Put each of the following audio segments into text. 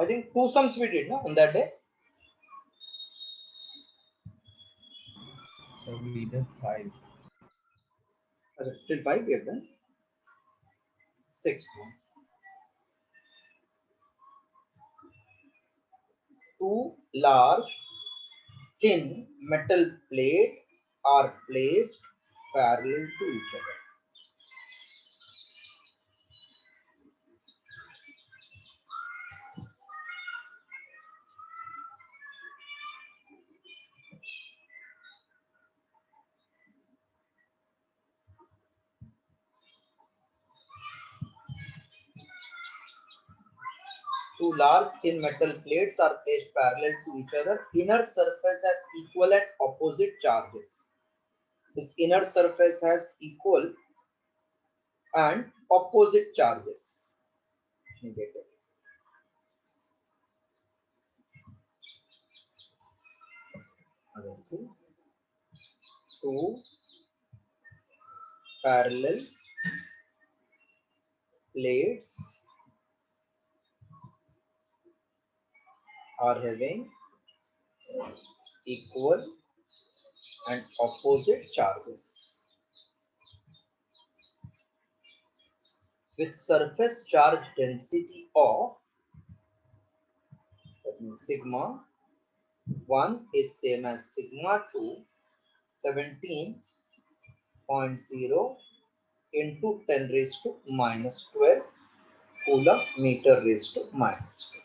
I think 2 sums we did, no, on that day. So we did 5. Still 5 we have done. 6. 2 large thin metal plates are placed parallel to each other. Two large thin metal plates are placed parallel to each other. Inner surface has equal and opposite charges. This inner surface has equal and opposite charges. Negative. Let's see. Two parallel plates are having equal and opposite charges. With surface charge density of, that means sigma 1 is same as sigma 2, 17.0 into 10 raised to minus 12 coulomb meter raised to minus 2.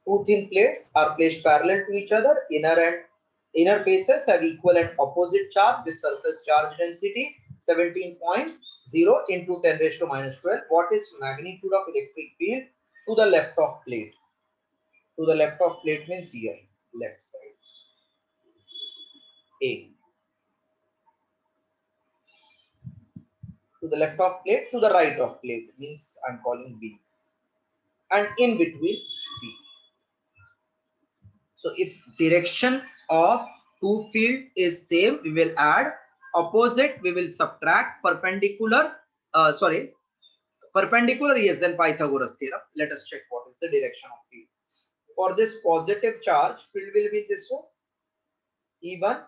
Two thin plates are placed parallel to each other. Inner faces have equal and opposite charge with surface charge density 17.0 into 10 raised to minus 12. What is magnitude of electric field to the left of plate? To the left of plate means here, left side. A. To the left of plate, to the right of plate means I'm calling B. And in between B. So if direction of two field is same, we will add. Opposite, we will subtract. Perpendicular, perpendicular, yes, then Pythagoras theorem. Let us check what is the direction of field. For this positive charge, field will be this one, even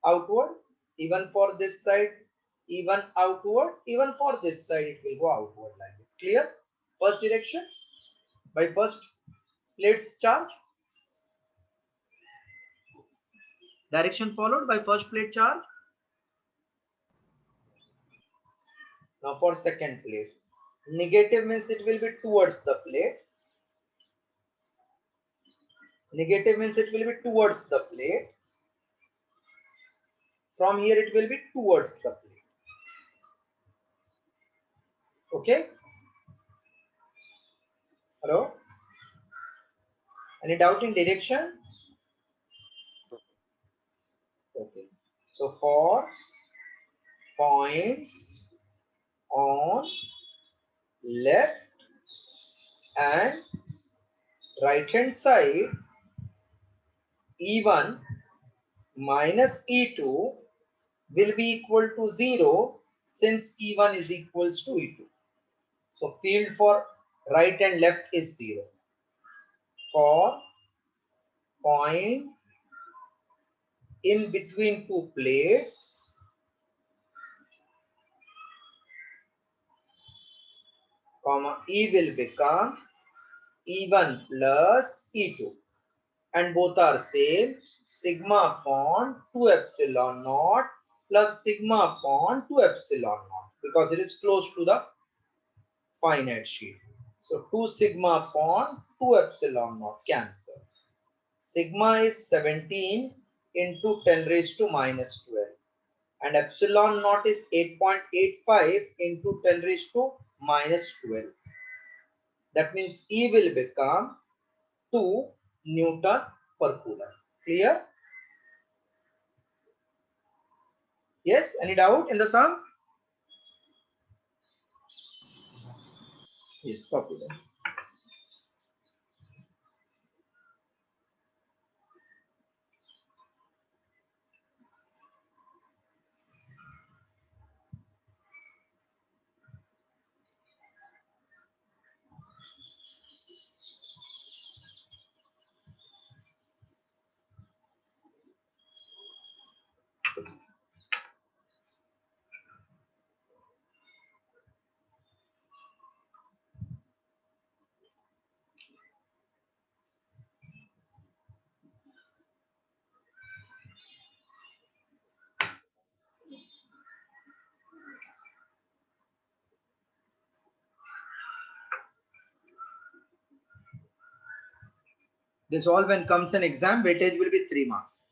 outward, even for this side, even outward, even for this side, it will go outward like this. Clear? First direction by first plate's charge. Direction followed by first plate charge. Now for second plate, negative means it will be towards the plate. Negative means it will be towards the plate. From here it will be towards the plate. Okay? Hello? Any doubt in direction? Okay. So for points on left and right hand side, E1 minus E2 will be equal to 0 since E1 is equals to E2. So field for right and left is 0. For point in between two plates, comma, E will become E1 plus E2, and both are same, sigma upon 2 epsilon naught plus sigma upon 2 epsilon naught, because it is close to the finite sheet. So 2 sigma upon 2 epsilon naught cancel. Sigma is 17 into 10 raised to minus 12. And epsilon naught is 8.85 into 10 raised to minus 12. That means E will become 2 Newton per coulomb. Clear? Yes? Any doubt in the sum? Yes, copy that. This all when comes an exam, weightage will be 3 marks.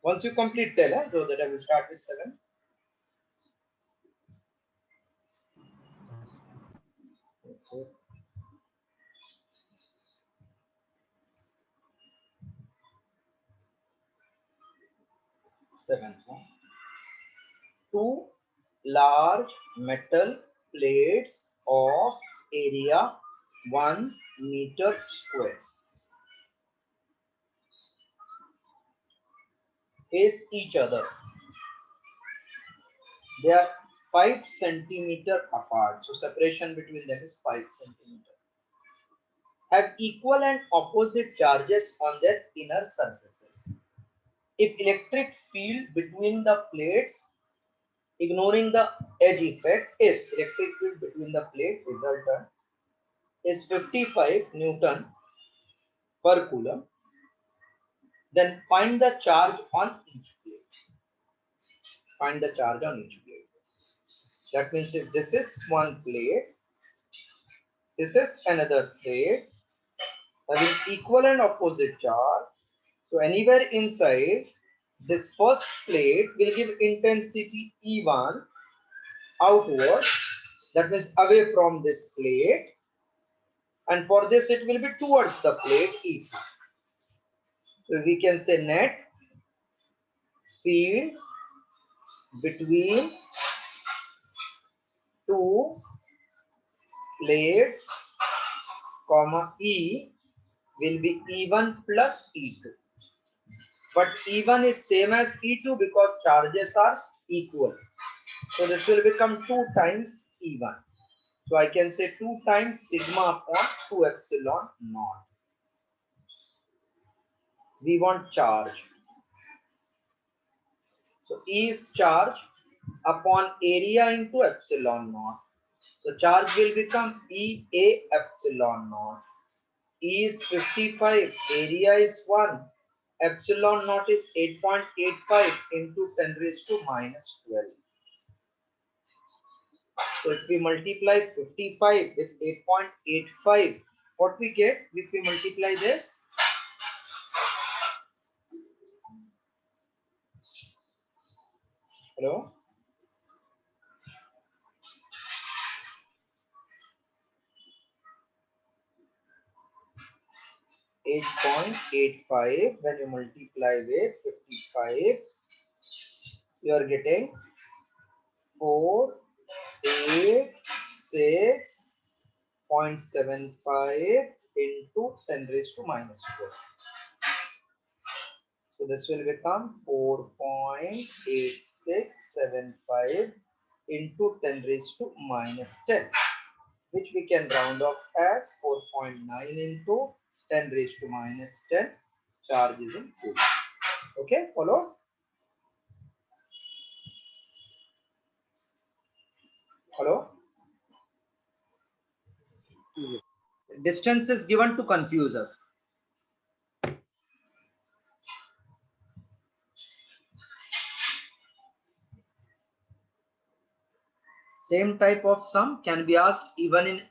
Once you complete 10, so that I will start with 7. Okay. Seventh one. 2 large metal plates of area 1 meter square face each other. They are 5 centimeter apart. So separation between them is 5 centimeter. Have equal and opposite charges on their inner surfaces. If electric field between the plates, ignoring the edge effect, is electric field between the plate resultant is 55 Newton per coulomb, then find the charge on each plate. Find the charge on each plate. That means if this is one plate, this is another plate having equal and opposite charge. So anywhere inside this first plate will give intensity E1 outward, that means away from this plate, and for this it will be towards the plate E2. So we can say net field between two plates comma E will be E1 plus E2. But E1 is same as E2 because charges are equal. So this will become 2 times E1. So I can say 2 times sigma upon 2 epsilon naught. We want charge. So E is charge upon area into epsilon naught. So charge will become EA epsilon naught. E is 55, area is 1, epsilon naught is 8.85 into 10 raised to minus 12. So if we multiply 55 with 8.85, what we get if we multiply this? Hello? 8.85 when you multiply with 55, you are getting 486.75 into 10 raised to minus 12. So this will become 4.8675 into 10 raised to minus 10, which we can round off as 4.9 into 10 raised to minus 10 charges in coulomb. Okay, follow? Hello? Yes. Distance is given to confuse us. Same type of sum can be asked even in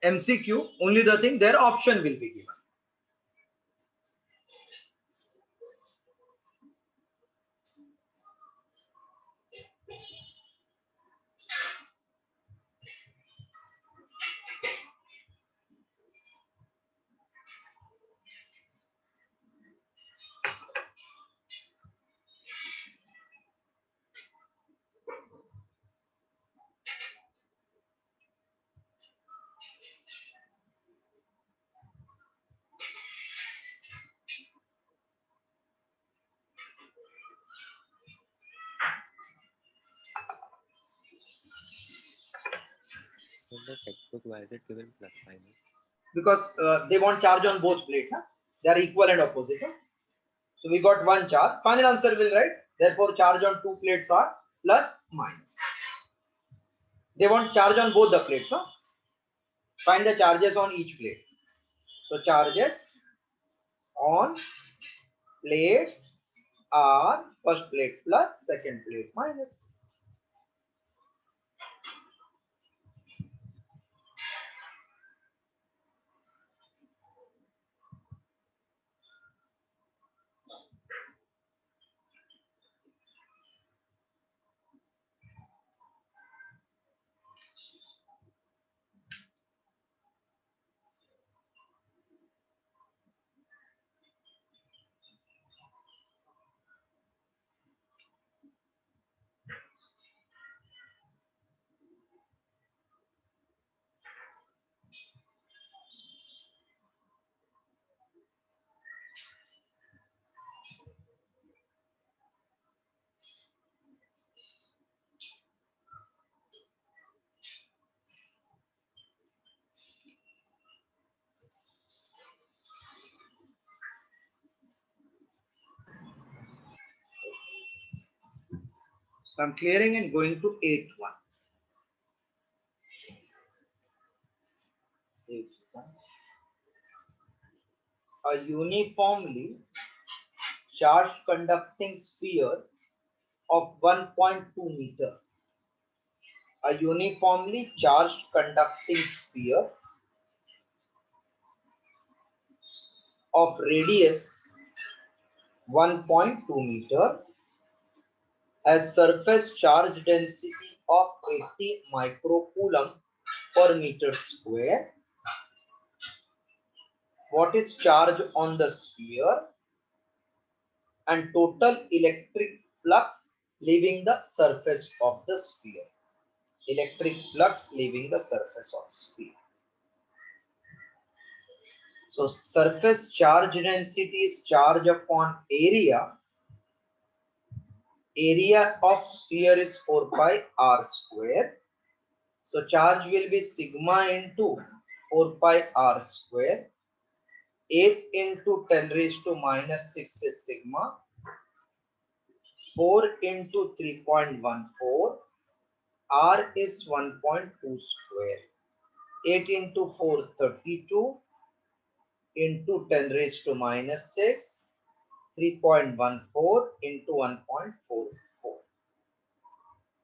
MCQ, only the thing their option will be given. In the textbook, why is it given plus minus? Because they want charge on both plates. Huh? They are equal and opposite. Huh? So we got one charge. Final answer will write. Therefore, charge on two plates are plus minus. They want charge on both the plates. Huh? Find the charges on each plate. So charges on plates are first plate plus, second plate minus. So I'm clearing and going to 8-1. 8-1. A uniformly charged conducting sphere of 1.2 meter. A uniformly charged conducting sphere of radius 1.2 meter has surface charge density of 80 microcoulomb per meter square. What is charge on the sphere and total electric flux leaving the surface of the sphere? Electric flux leaving the surface of sphere. So surface charge density is charge upon area. Area of sphere is 4 pi r square. So charge will be sigma into 4 pi r square. 8 into 10 raised to minus 6 is sigma. 4 into 3.14. R is 1.2 square. 8 into 4, 32. Into 10 raised to minus 6. 3.14 into 1.44.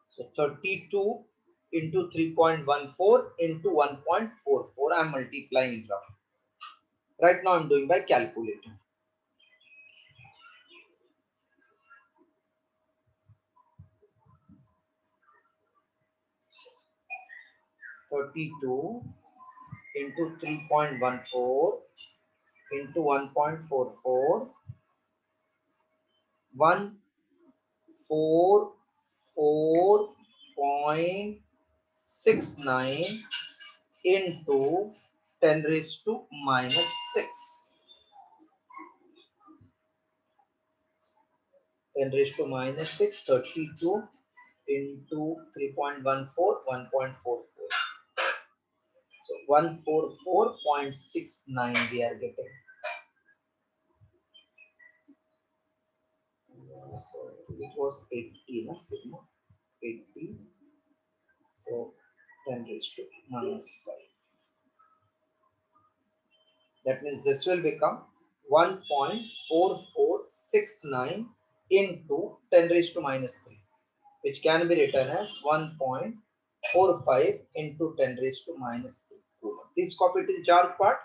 So 32 into 3.14 into 1.44. I am multiplying it. Right now I am doing by calculator. 32 into 3.14 into 1.44. 144.69 into 10 raised to minus 6. 10 raised to minus 6, 32 into 3.14, 1.44. So 144.69 we are getting. So it was 80, na, sigma 80. So 10 raised to minus 5. That means this will become 1.4469 into 10 raised to minus 3, which can be written as 1.45 into 10 raised to minus 3 coulomb. Please copy to the charge part.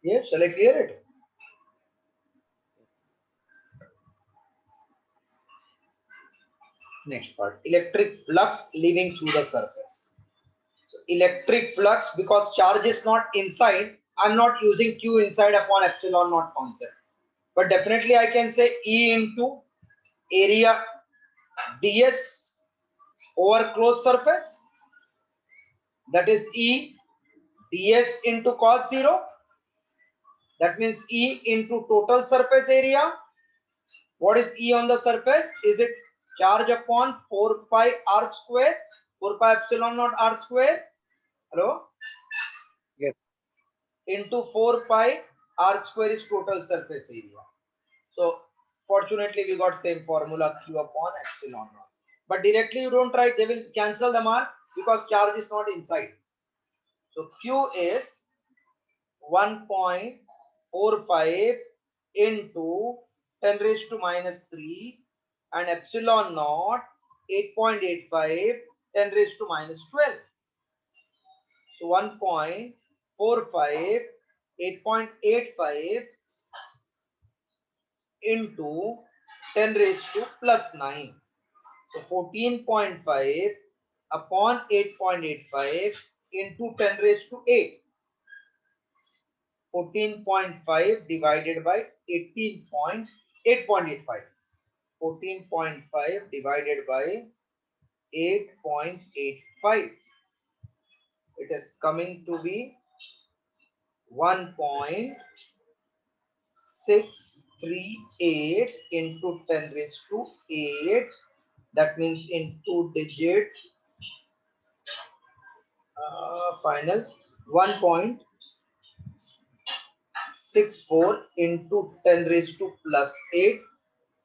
Yes, shall I clear it? Yes. Next part, electric flux leaving through the surface. So electric flux, because charge is not inside, I'm not using Q inside upon epsilon naught concept. But definitely I can say E into area ds over closed surface. That is E ds into cos 0. That means E into total surface area. What is E on the surface? Is it charge upon 4 pi r square? 4 pi epsilon naught r square. Hello? Yes. Into 4 pi r square is total surface area. So fortunately we got same formula Q upon epsilon naught. But directly you don't write, they will cancel the mark because charge is not inside. So Q is 1.45 into 10 raised to minus 3 and epsilon naught 8.85 10 raised to minus 12. So 1.45 8.85 into 10 raised to plus 9. So 14.5 upon 8.85 into 10 raised to 8. 14.5 divided by 8.85. 14.5 divided by 8.85. It is coming to be 1.638 into 10 raised to 8. That means in 2-digit final 1.64 into 10 raised to plus 8.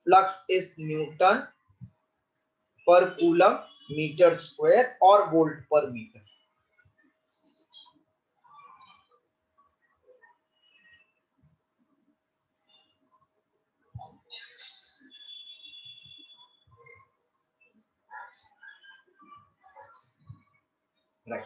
Flux is Newton per coulomb meter square or volt per meter. Right.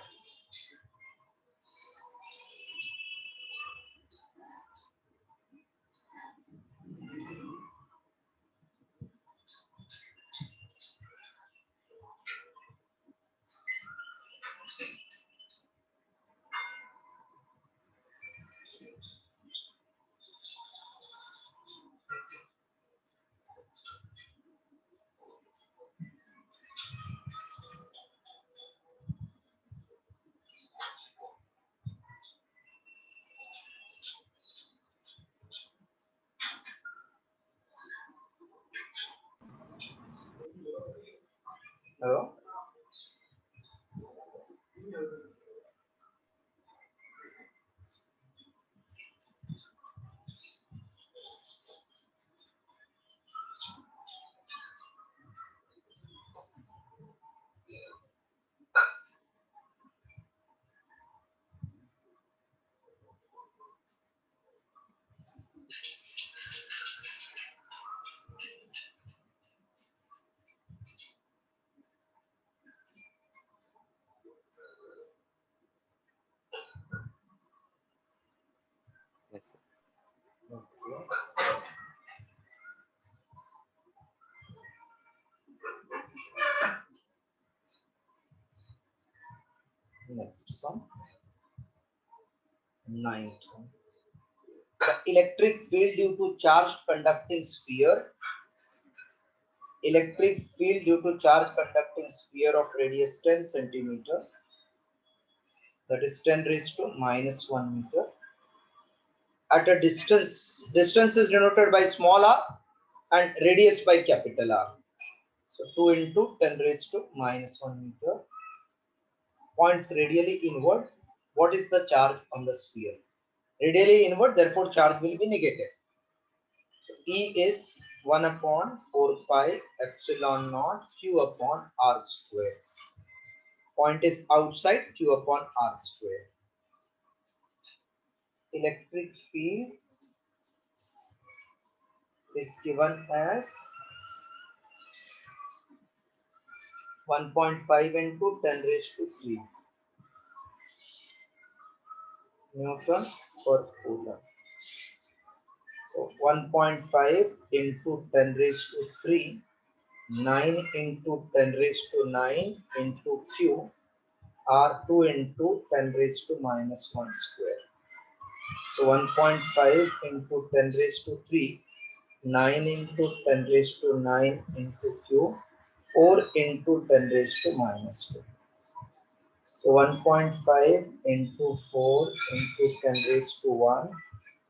Hello? Yes, sir. Okay. Next sum. Ninth one. The electric field due to charged conducting sphere. Electric field due to charge conducting sphere of radius 10 centimeter, that is 10 raised to minus 1 meter, at a distance is denoted by small r and radius by capital R. So 2 into 10 raised to minus 1 meter, points radially inward. What is the charge on the sphere? Radially inward, therefore charge will be negative. So E is 1 upon 4 pi epsilon naught q upon r square. Point is outside, q upon r square. Electric field is given as 1.5 into 10 raised to 3 Newton per coulomb. So 1.5 into 10 raised to 3, 9 into 10 raised to 9 into q, r2 into 10 raised to minus 1 square. So 1.5 into 10 raised to 3, 9 into 10 raised to 9 into q, 4 into 10 raised to minus 2. So 1.5 into 4 into 10 raised to 1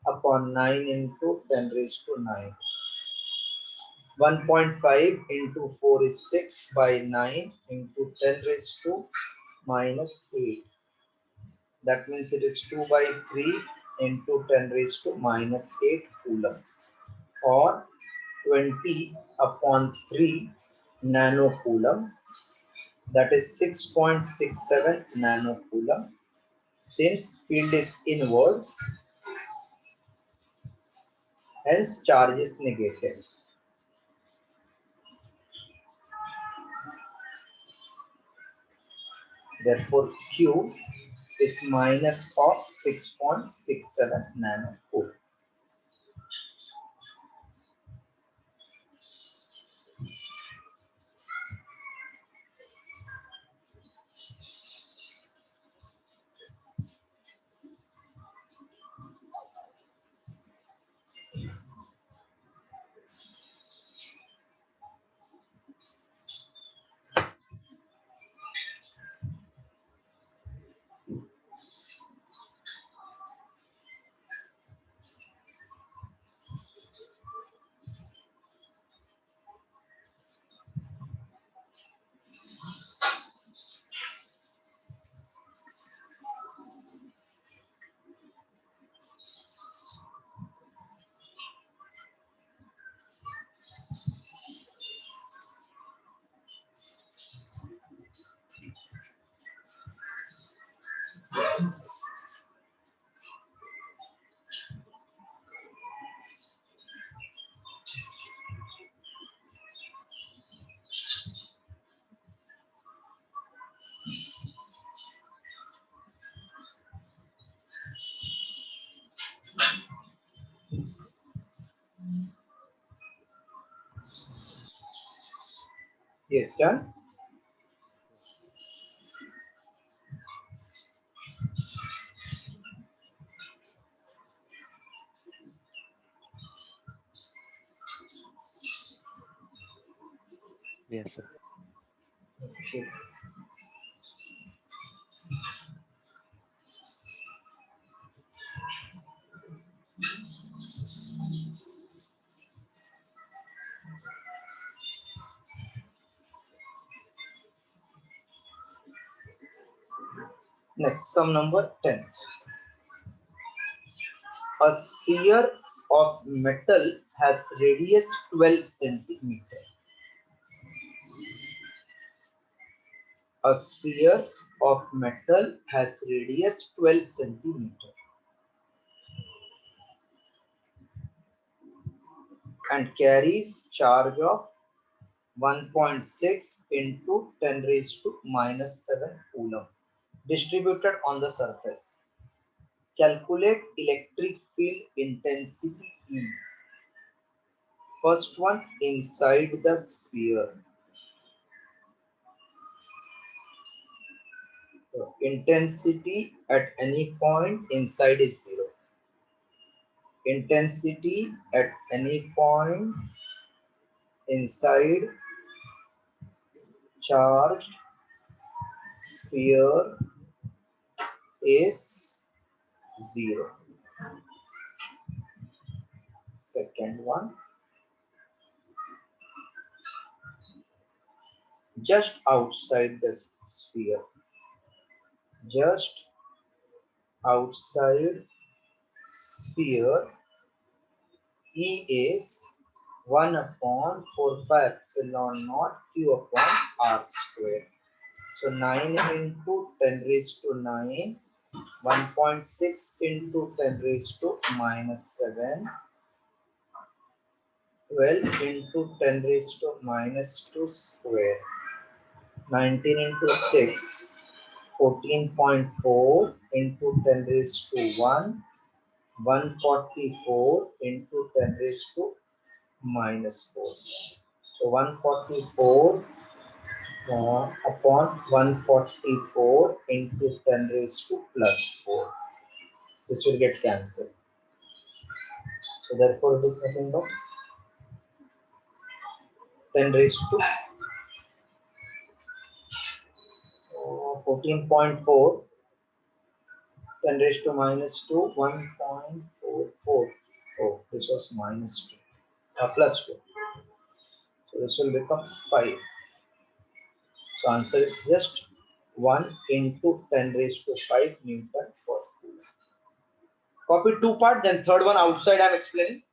upon 9 into 10 raised to 9. 1.5 into 4 is 6 by 9 into 10 raised to minus 8. That means it is 2 by 3 into 10 raised to minus 8 coulomb, or 20 upon 3 nanocoulomb, that is 6.67 nanocoulomb. Since field is inward, hence charge is negative. Therefore, Q is minus of 6.67 nanocoulomb. Yes, done. Yes, sir. Okay. Next, sum number 10. A sphere of metal has radius 12 centimeter. A sphere of metal has radius 12 centimeter and carries charge of 1.6 into 10 raised to minus 7 coulomb distributed on the surface. Calculate electric field intensity E. First one, inside the sphere. So, intensity at any point inside is 0. Intensity at any point inside charged sphere is 0. Second one, just outside the sphere. Just outside sphere, E is 1 upon 4 pi epsilon naught Q upon R square. So 9 into 10 raised to 9, 1.6 into 10 raised to minus 7, 12 into 10 raised to minus 2 square, 19 into 6, 14.4 into 10 raised to 1, 144 into 10 raised to minus 4. So 144 upon 144 into 10 raised to plus 4. This will get cancelled. So therefore it is nothing but 10 raised to 14.4, 10 raised to minus 2, 1.44. Oh, this was minus 2, plus 2. So this will become 5. So answer is just 1 into 10 raised to 5 Newton per coulomb. Copy 2 part, then third one outside I am explaining.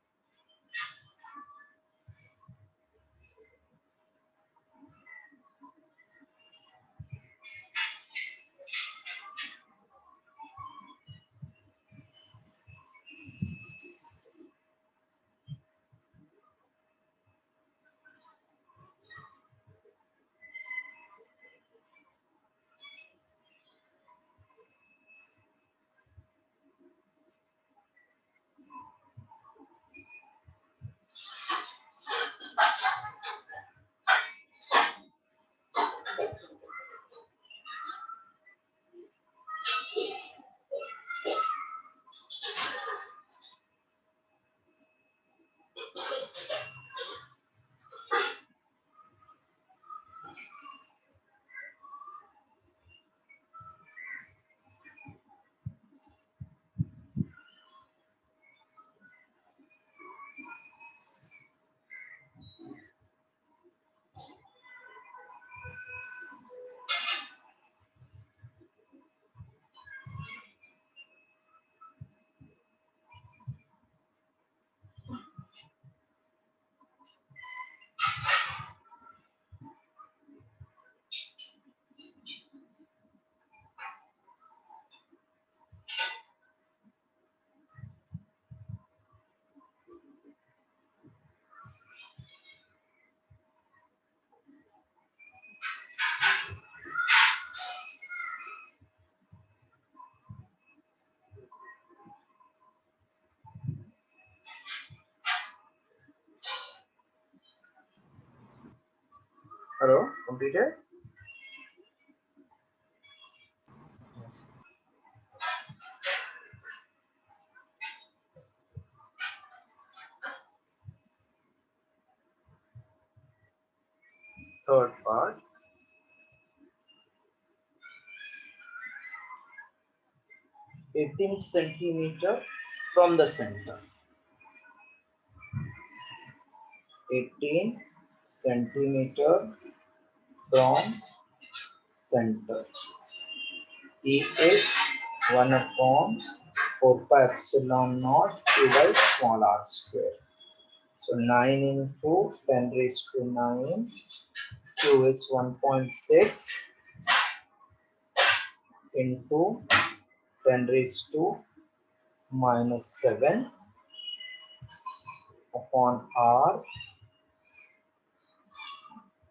Hello, completed? Yes. Third part. 18 centimeter from the center. 18 centimeter from center. E is 1 upon 4 pi epsilon naught Q by small r square. So 9 into 10 raised to 9, Q is 1.6 into 10 raised to minus 7 upon R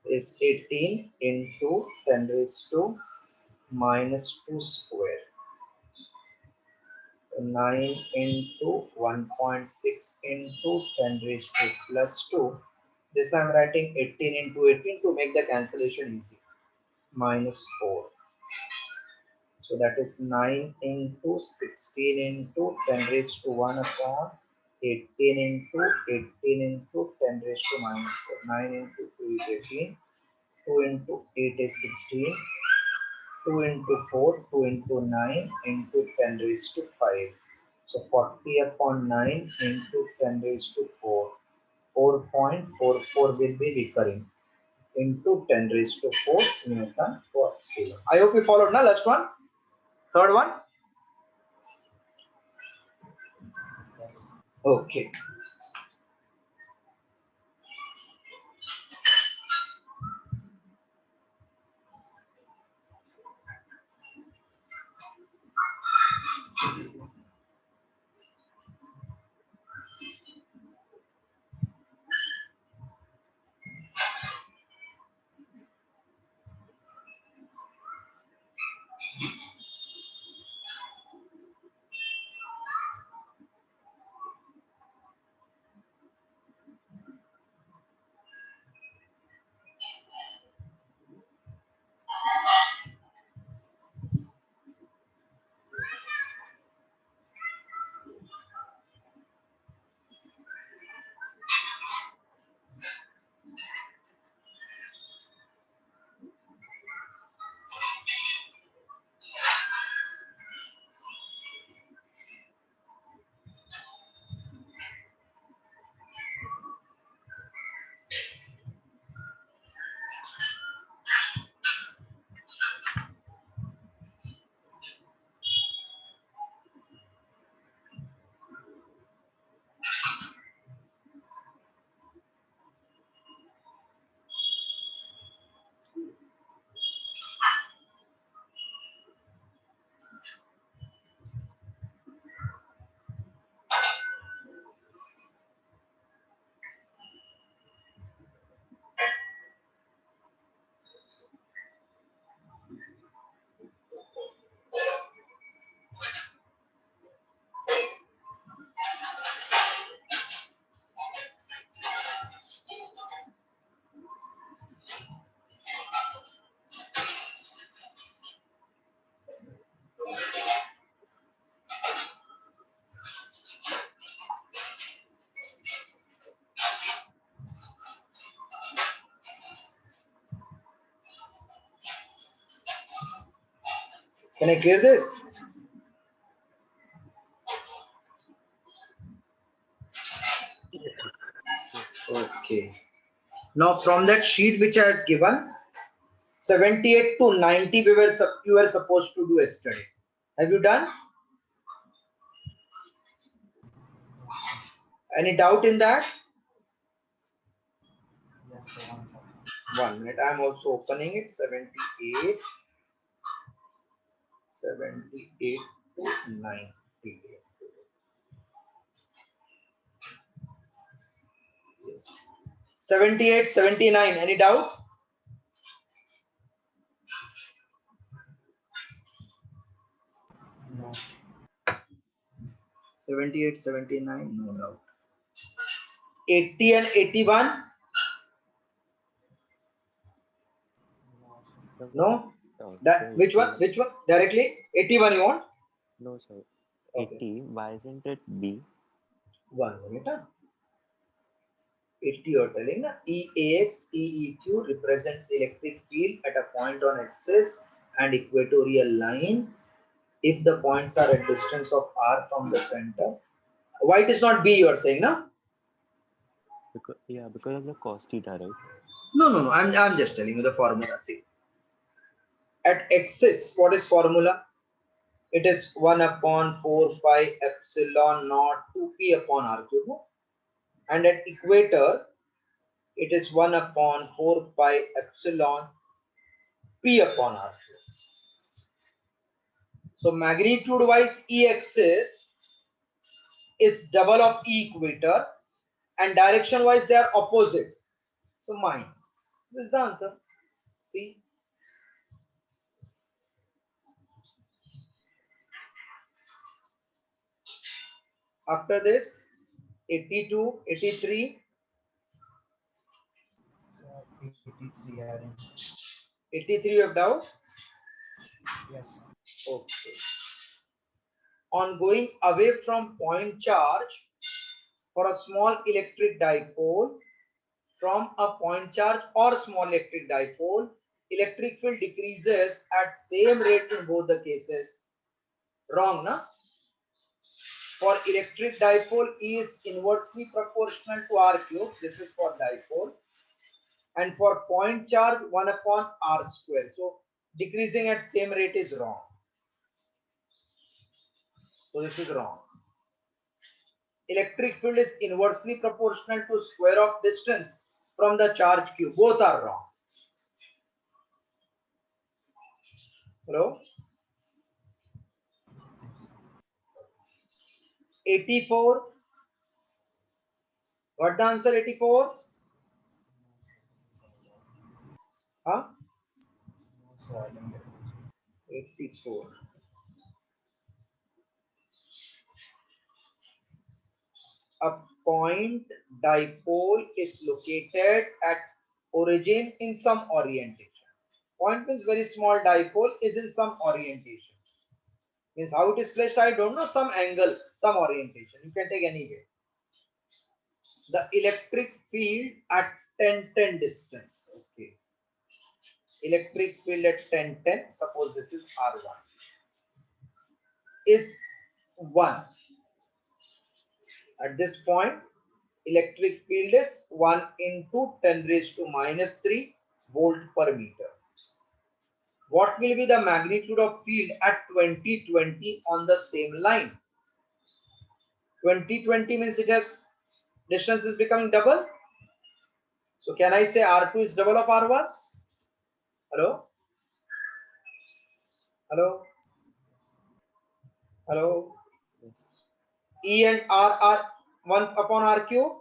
is 18 into 10 raised to minus 2 square. 9 into 1.6 into 10 raised to plus 2. This I am writing 18 into 18 to make the cancellation easy. Minus 4. So that is 9 into 16 into 10 raised to 1 upon 18 into 18 into 10 raised to minus 4. 9 into 2 is 18. 2 into 8 is 16. 2 into 4, 2 into 9 into 10 raised to 5. So 40 upon 9 into 10 raised to 4. 4.44 will be recurring into 10 raised to 4 Newton per kilo. I hope you followed now. Last one. Third one. Yes. Okay. Can I clear this? Yes. Okay. Now from that sheet which I had given, 78 to 90 you were supposed to do yesterday. Have you done? Yes, sir. Any doubt in that? Yes, sir. 1 second. 1 minute. I am also opening it. 78 to 90. Yes. 78, 79. Any doubt? No. 78, 79. No doubt. 80 and 81. No, sir. So, No. so That which one? 80 Which one? Directly 81 you want? no, sir. Okay. 80, why isn't it B? 1 minute. Huh? 80 you're telling na? EAX, EEQ represents electric field at a point on axis and equatorial line if the points are at distance of R from the center. Why it is not B you are saying, no? Because of the cos theta, right? No. I'm just telling you the formula. See. At axis, what is formula? It is 1 upon 4 pi epsilon naught 2p upon r cube. And at equator, it is 1 upon 4 pi epsilon p upon r cube. So magnitude wise, E axis is double of E equator, and direction wise they are opposite. So minus. This is the answer. See. After this, 82, 83, So 83 adding. 83 you have doubt? Yes. Okay. On going away from point charge for a small electric dipole, from a point charge or small electric dipole, electric field decreases at same rate in both the cases. Wrong, na? For electric dipole, E is inversely proportional to R cube. This is for dipole. And for point charge, 1 upon R square. So decreasing at same rate is wrong. So this is wrong. Electric field is inversely proportional to square of distance from the charge q. Both are wrong. Hello? 84. What the answer 84? Huh? So I didn't get it. 84. A point dipole is located at origin in some orientation. Point means very small dipole is in some orientation. Means how it is placed, I don't know, some angle, some orientation. You can take any way. The electric field at 10-10 distance. Okay. Electric field at 10-10, suppose this is R1, is 1. At this point, electric field is 1 into 10 raised to minus 3 volt per meter. What will be the magnitude of field at 20-20 on the same line? 20-20 means it has, distance is becoming double. So can I say R2 is double of R1? Hello? Hello? Hello? Yes. E and R are 1 upon R cube.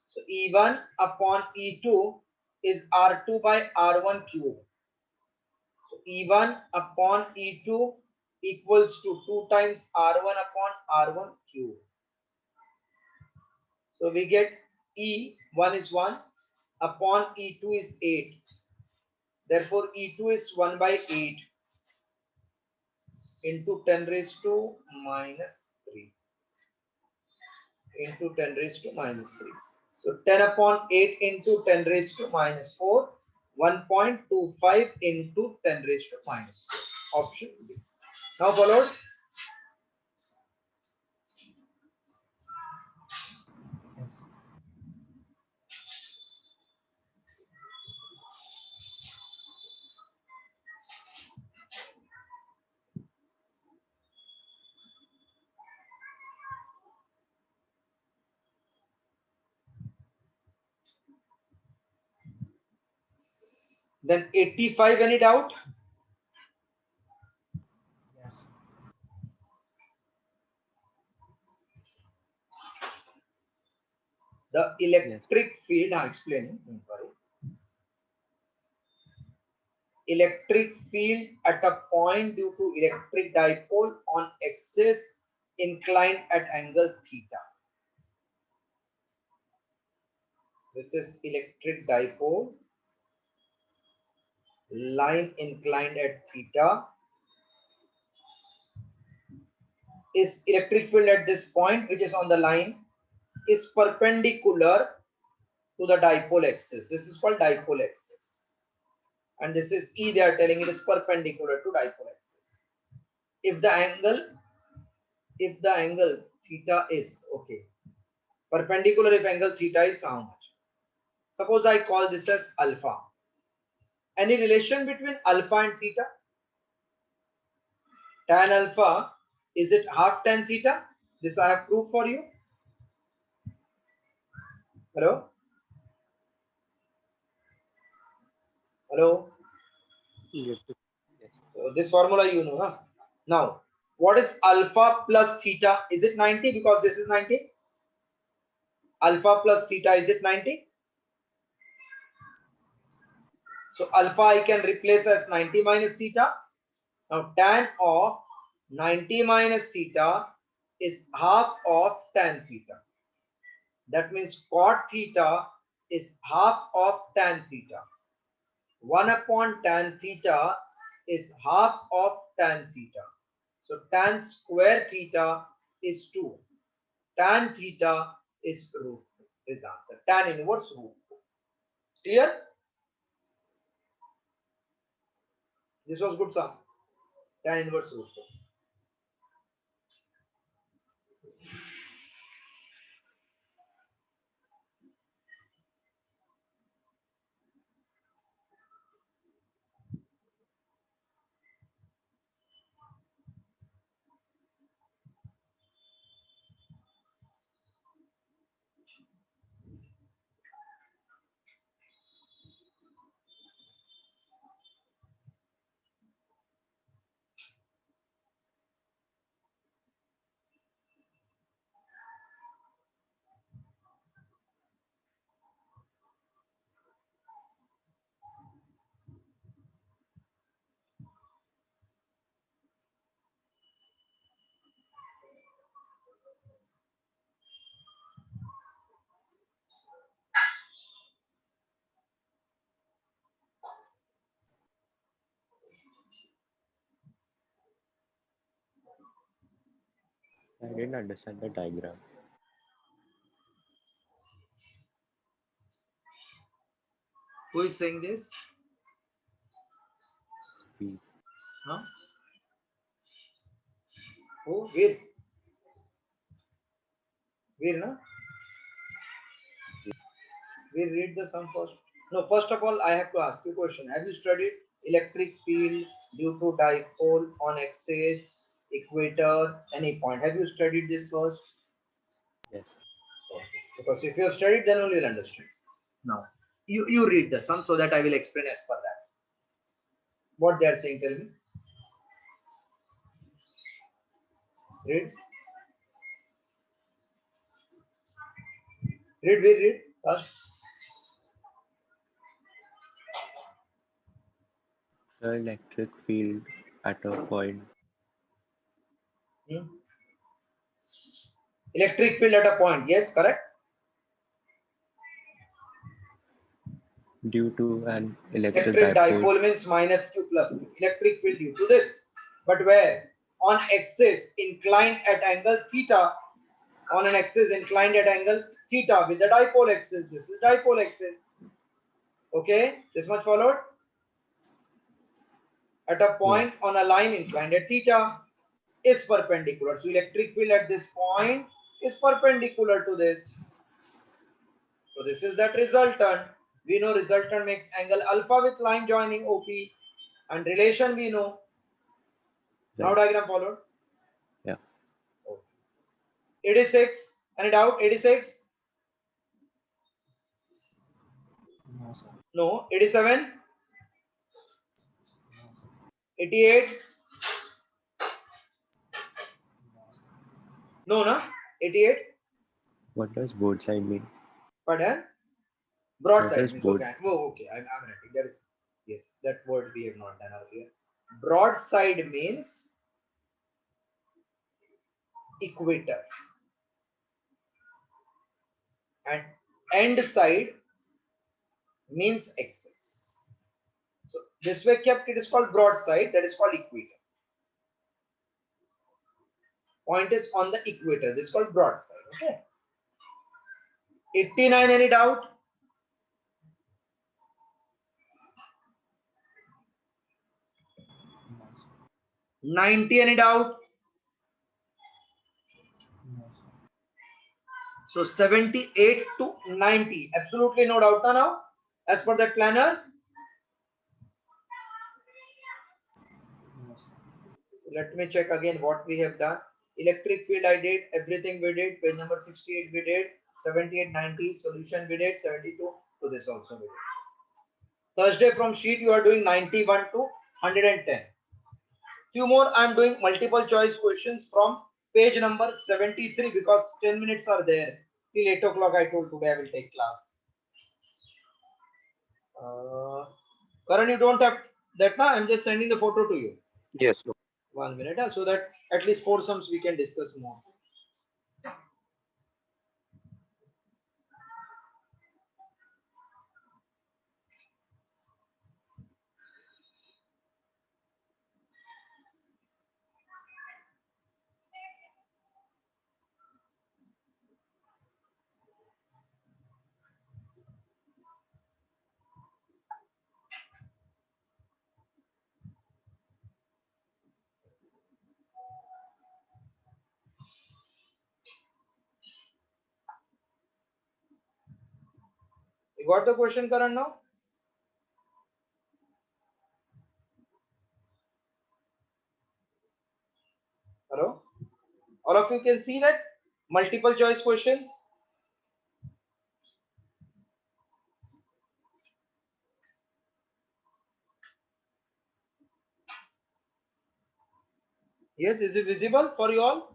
So E1 upon E2 is R2 by R1 cube. So E1 upon E2 equals to 2 times R1 upon R1 cube. So we get E1 is 1 upon E2 is 8. Therefore E2 is 1 by 8 into 10 raised to minus 3 into 10 raised to minus 3. So 10 upon 8 into 10 raised to minus 4, 1.25 into 10 raised to minus 4. Option B. Now followed. Yes. Then 85, any doubt? Yes. The electric field, I'm explaining. Sorry. Electric field at a point due to electric dipole on axis inclined at angle theta. This is electric dipole, line inclined at theta. Is electric field at this point, which is on the line, is perpendicular to the dipole axis. This is called dipole axis. And this is E, they are telling it is perpendicular to dipole axis. If the angle theta is, okay, perpendicular, if angle theta is how much? Suppose I call this as alpha. Any relation between alpha and theta? tan alpha, is it half tan theta? This I have proved for you. Hello? Hello? Yes. Yes. So this formula you know, huh? Now, what is alpha plus theta? Is it 90? Because this is 90. Alpha plus theta, is it 90? So alpha I can replace as 90 minus theta. Now tan of 90 minus theta is half of tan theta. That means cot theta is half of tan theta. 1 upon tan theta is half of tan theta. So tan square theta is 2. Tan theta is root 2 is the answer. Tan inverse root 2. Clear? This was good sum. Tan inverse root 2. I didn't understand the diagram. Who is saying this? Speed. Huh? Oh, Veer. Veer, na? We'll read the sum first. No, first of all, I have to ask you a question. Have you studied electric field due to dipole on axis, equator, any point? Have you studied this first? Yes. Because if you have studied, then only you'll understand. Now, you read the sum so that I will explain as per that. What they are saying, tell me. Read. Read. First. The electric field at a point Electric field at a point. Yes, correct. due to an electric Electric dipole dipole means minus q plus q. Electric field due to this. But where? On axis inclined at angle theta. On an axis inclined at angle theta with the dipole axis. This is dipole axis. Okay, this much followed. At a point on a line inclined at theta is perpendicular. So electric field at this point is perpendicular to this. So this is that resultant. We know resultant makes angle alpha with line joining OP, and relation we know. Now diagram followed. Yeah. 86. Any doubt? 86? No, sir. No. 87? No, sir. 88? No, sir. No, no. 88? What does board side mean? Pardon? What Broadside does means board? okay. Oh, okay. I'm writing. There is, yes, that word we have not done earlier. Broadside means equator, and end side means axis. So this way kept, it is called broadside. That is called equator. Point is on the equator. This is called broadside. Okay. 89. Any doubt? No, sir. 90. Any doubt? No, sir. So 78 to 90. Absolutely no doubt now. As per that planner. No, sir. Let me check again what we have done. Electric field I did, everything we did, page number 68 we did, 78, 90, solution we did, 72, so this also we did. Thursday from sheet you are doing 91 to 110. Few more I am doing multiple choice questions from page number 73 because 10 minutes are there. Till 8 o'clock I told today I will take class. Karan, you don't have that now, I am just sending the photo to you. Yes. No. 1 minute, so that at least 4 sums we can discuss more. You got the question, Karan, now? Hello? All of you can see that? Multiple choice questions. Yes, is it visible for you all?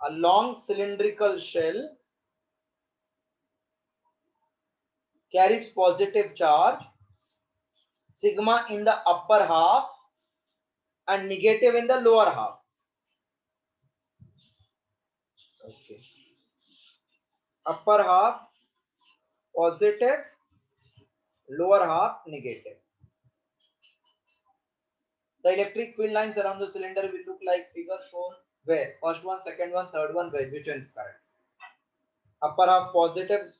A long cylindrical shell carries positive charge, sigma in the upper half and negative in the lower half. Okay. Upper half positive, lower half negative. The electric field lines around the cylinder will look like figure shown where? First one, second one, third one, where? Which one is correct? Upper half positive.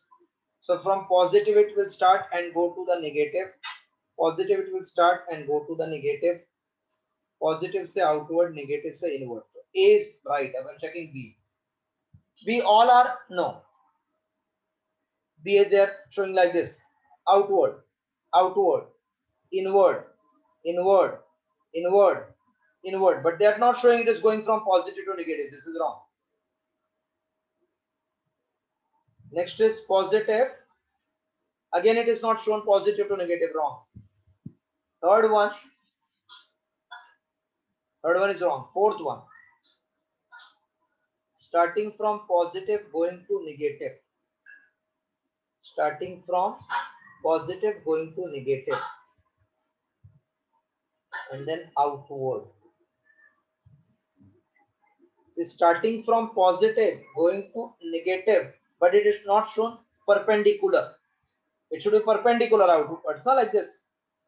So from positive it will start and go to the negative. Positive it will start and go to the negative. Positive say outward, negative say inward. A is right. I am checking B. B all are no. B they are showing like this. Outward, outward, inward, inward, inward, inward. But they are not showing it is going from positive to negative. This is wrong. Next is positive. Again, it is not shown positive to negative. Wrong. Third one is wrong. Fourth one. Starting from positive going to negative. Starting from positive going to negative. And then outward. See, starting from positive going to negative, but it is not shown perpendicular. It should be perpendicular outward. It's not like this.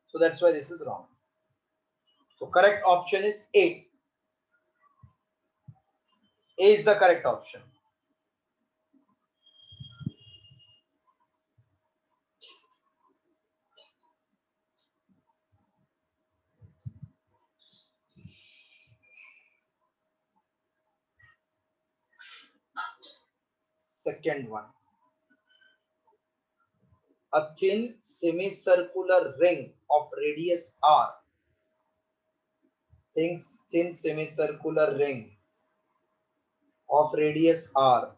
So that's why this is wrong. So correct option is A. A is the correct option. Second one. A thin semicircular ring of radius r. Thin semicircular ring of radius r.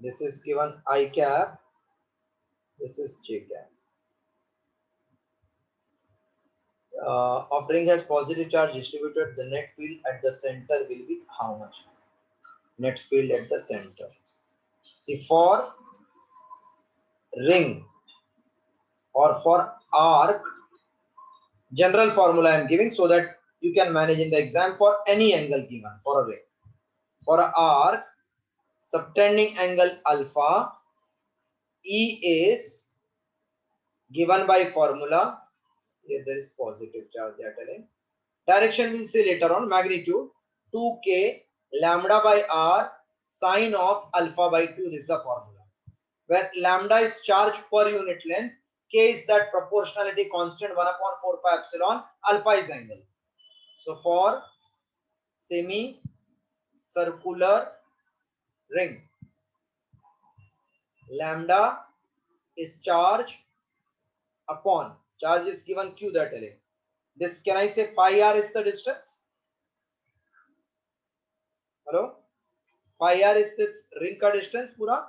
This is given I cap. This is j cap. Of ring has positive charge distributed. The net field at the center will be how much? Net field at the center. See, for ring or for arc, general formula I am giving so that you can manage in the exam for any angle given for a ring. For an arc, subtending angle alpha, E is given by formula. Here there is positive charge they are telling. Direction we'll see later on. Magnitude 2k lambda by r sine of alpha by 2. This is the formula. Where lambda is charge per unit length, k is that proportionality constant 1 upon 4 pi epsilon, alpha is angle. So for semi-circular ring, lambda is charge upon Charge is given q that LA. This, can I say pi r is the distance? Hello? Pi r is this ring ka distance pura?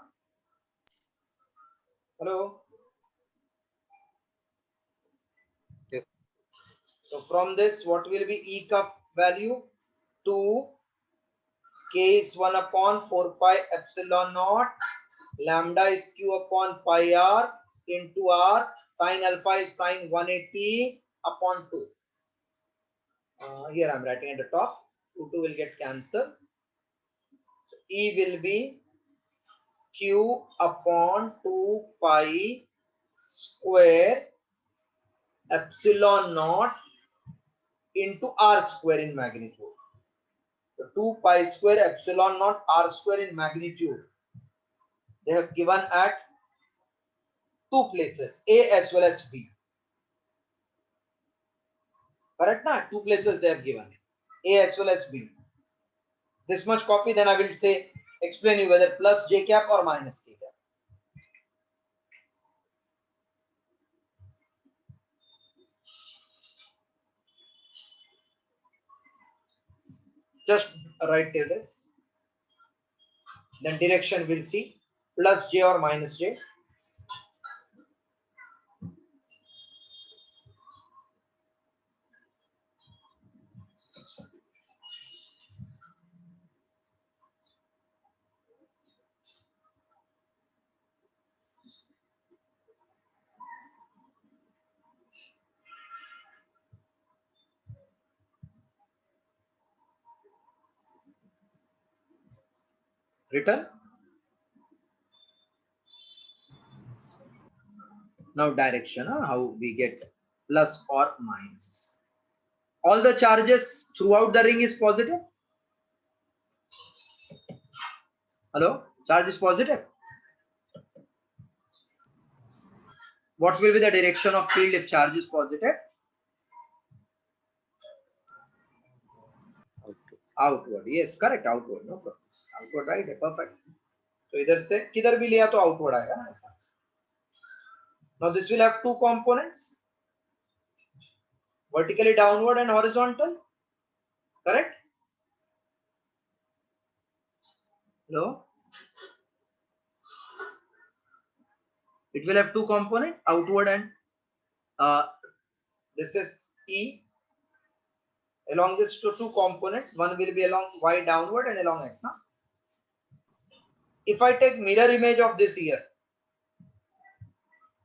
Hello? Yes. So from this, what will be E ka value? 2 k is 1 upon 4 pi epsilon naught. Lambda is q upon pi r into r. Sin alpha is sin 180 upon 2. Here I'm writing at the top. 2 will get cancelled. E will be q upon 2 pi square epsilon naught into r square in magnitude. So 2 pi square epsilon naught r square in magnitude. They have given at two places, A as well as B. Correct na? Two places they have given, A as well as B. This much copy, then I will say, explain you whether plus j cap or minus k cap. Just write till this. Then direction we'll see, plus j or minus j. Written. Now direction, how we get plus or minus. All the charges throughout the ring is positive. Hello, charge is positive. What will be the direction of field if charge is positive? Outward. Outward. Yes, correct. Outward. No problem. Outward, right? Perfect. So इधर से किधर भी लिया तो outward आएगा ना ऐसा. Now this will have two components, vertically downward and horizontal. Correct? Hello? It will have two components, outward and this is E. Along this two component, one will be along Y downward and along X. Huh? If I take mirror image of this here,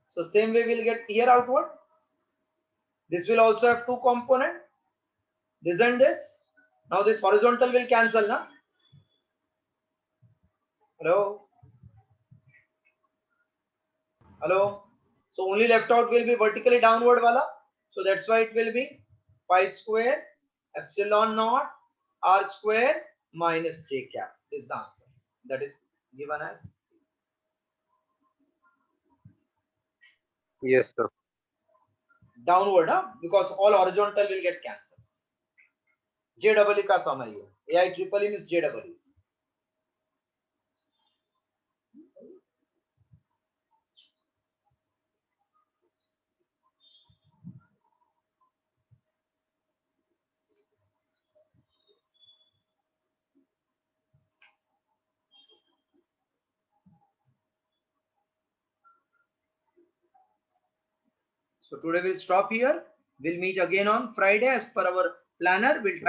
so same way we'll get here outward. This will also have two component, this and this. Now this horizontal will cancel, na? Hello? Hello? So only left out will be vertically downward wala. So that's why it will be pi square epsilon naught r square minus j cap is the answer. That is given as. Yes, sir. Downward, huh? Because all horizontal will get cancelled. JEE का सम है ये. AIEEE means JEE. So today we'll stop here. We'll meet again on Friday as per our planner. We'll try